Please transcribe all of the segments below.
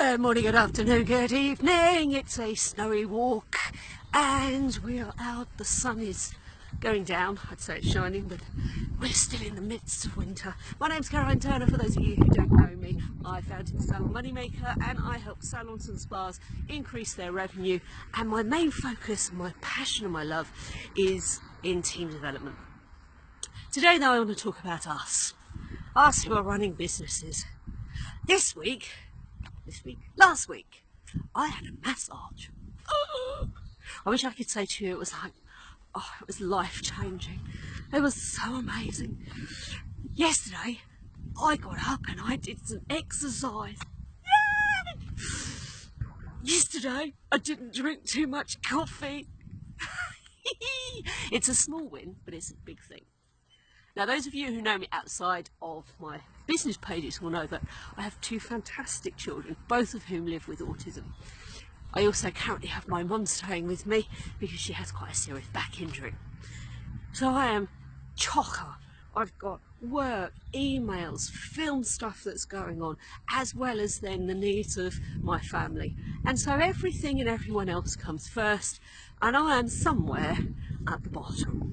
Good morning, good afternoon, good evening. It's a snowy walk and we are out. The sun is going down. I'd say it's shining, but we're still in the midst of winter. My name's Caroline Turner. For those of you who don't know me, I founded the Salon Moneymaker and I help salons and spas increase their revenue. And my main focus, my passion and my love is in team development. Today though, I want to talk about us who are running businesses. Last week, I had a massage. I wish I could say to you it was like, it was life-changing. It was so amazing. Yesterday, I got up and I did some exercise. Yesterday, I didn't drink too much coffee. It's a small win, but it's a big thing. Now, those of you who know me outside of my business pages will know that I have two fantastic children, both of whom live with autism. I also currently have my mum staying with me because she has quite a serious back injury. So I am chocker. I've got work, emails, film stuff that's going on, as well as then the needs of my family. And so everything and everyone else comes first, and I am somewhere at the bottom.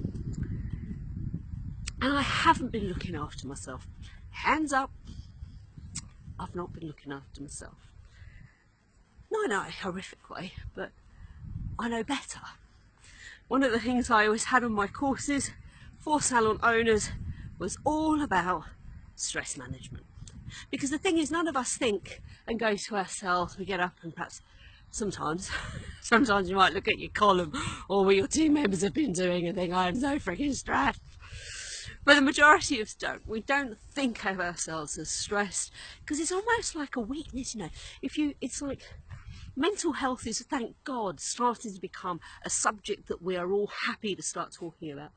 And I haven't been looking after myself. Hands up, I've not been looking after myself. Not in a horrific way, but I know better. One of the things I always had on my courses for salon owners was all about stress management. Because the thing is, none of us think and go to ourselves. We get up and perhaps sometimes you might look at your column or what your team members have been doing and think, I am so freaking stressed. But the majority of us don't. We don't think of ourselves as stressed because it's almost like a weakness, you know. It's like mental health is, thank God, starting to become a subject that we are all happy to start talking about.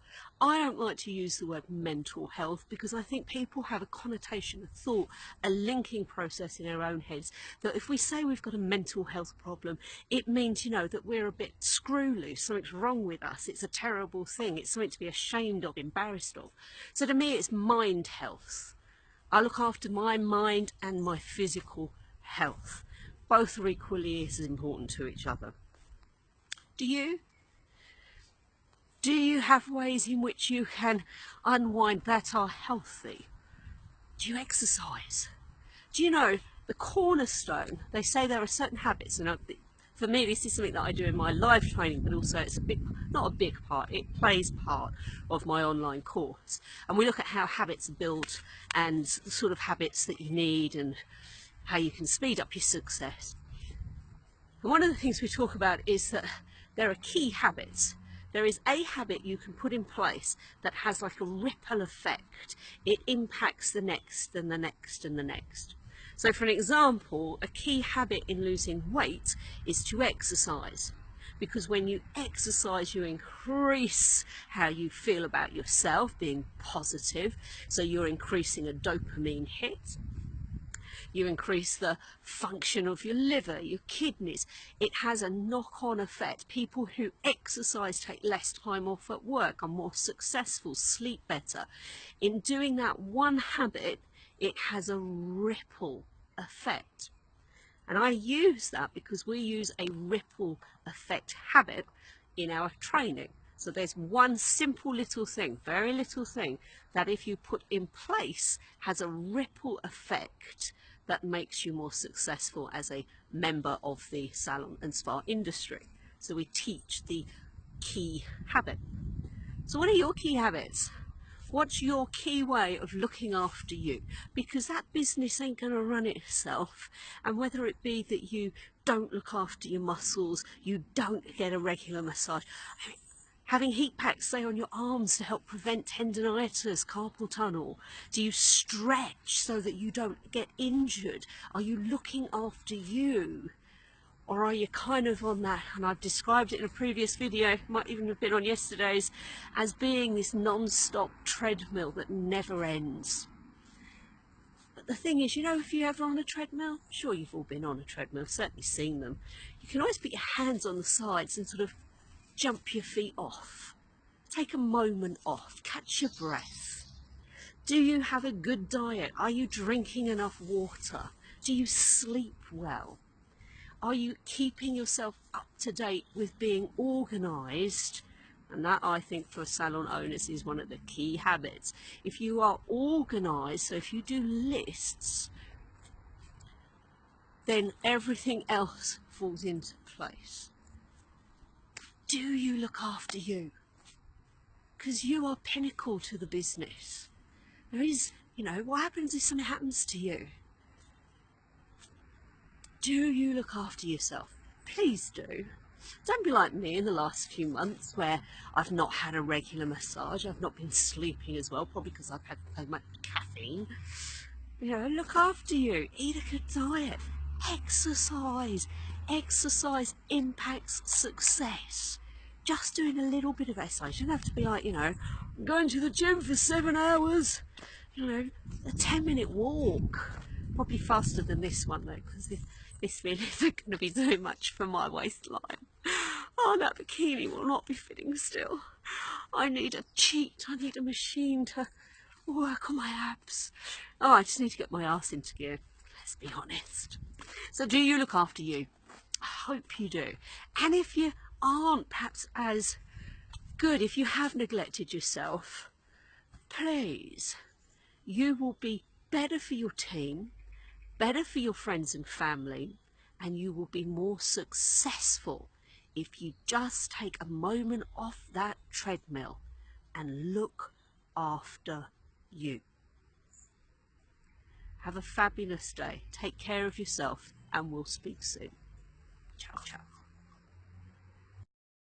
I don't like to use the word mental health because I think people have a connotation, a thought, a linking process in our own heads that if we say we've got a mental health problem, it means, you know, that we're a bit screw loose, something's wrong with us, it's a terrible thing, it's something to be ashamed of, embarrassed of. So to me, it's mind health. I look after my mind and my physical health. Both are equally as important to each other. Do you? Do you have ways in which you can unwind that are healthy? Do you exercise? Do you know the cornerstone? They say there are certain habits, and for me this is something that I do in my live training, but also it's not a big part, it plays part of my online course. And we look at how habits are built and the sort of habits that you need and how you can speed up your success. And one of the things we talk about is that there are key habits. There is a habit you can put in place that has like a ripple effect. It impacts the next and the next and the next. So for an example, a key habit in losing weight is to exercise. Because when you exercise, you increase how you feel about yourself, being positive. So you're increasing a dopamine hit. You increase the function of your liver, your kidneys. It has a knock-on effect. People who exercise take less time off at work, are more successful, sleep better. In doing that one habit, it has a ripple effect. And I use that because we use a ripple effect habit in our training. So there's one simple little thing, very little thing, that if you put in place has a ripple effect that makes you more successful as a member of the salon and spa industry. So we teach the key habit. So what are your key habits? What's your key way of looking after you? Because that business ain't going to run itself. And whether it be that you don't look after your muscles, you don't get a regular massage, having heat packs, say, on your arms to help prevent tendinitis, carpal tunnel. Do you stretch so that you don't get injured? Are you looking after you? Or are you kind of on that, and I've described it in a previous video, might even have been on yesterday's, as being this non-stop treadmill that never ends? But the thing is, you know, if you're ever on a treadmill, sure you've all been on a treadmill, certainly seen them. You can always put your hands on the sides and sort of jump your feet off. Take a moment off, catch your breath. Do you have a good diet? Are you drinking enough water? Do you sleep well? Are you keeping yourself up to date with being organised? And that, I think, for salon owners is one of the key habits. If you are organised, so if you do lists, then everything else falls into place. Do you look after you? Because you are pinnacle to the business. There is, what happens if something happens to you? Do you look after yourself? Please do. Don't be like me in the last few months where I've not had a regular massage. I've not been sleeping as well, probably because I've had so much caffeine. Look after you. Eat a good diet. Exercise. Exercise impacts success. Just doing a little bit of exercise. You don't have to be like, going to the gym for 7 hours. A 10-minute walk. Probably faster than this one though, because this really isn't going to be doing much for my waistline. Oh, that bikini will not be fitting still. I need a cheat. I need a machine to work on my abs. Oh, I just need to get my ass into gear. Let's be honest. So do you look after you? I hope you do. And if you aren't perhaps as good, if you have neglected yourself, please, you will be better for your team, better for your friends and family, and you will be more successful if you just take a moment off that treadmill and look after you. Have a fabulous day. Take care of yourself, and we'll speak soon. Ciao, ciao.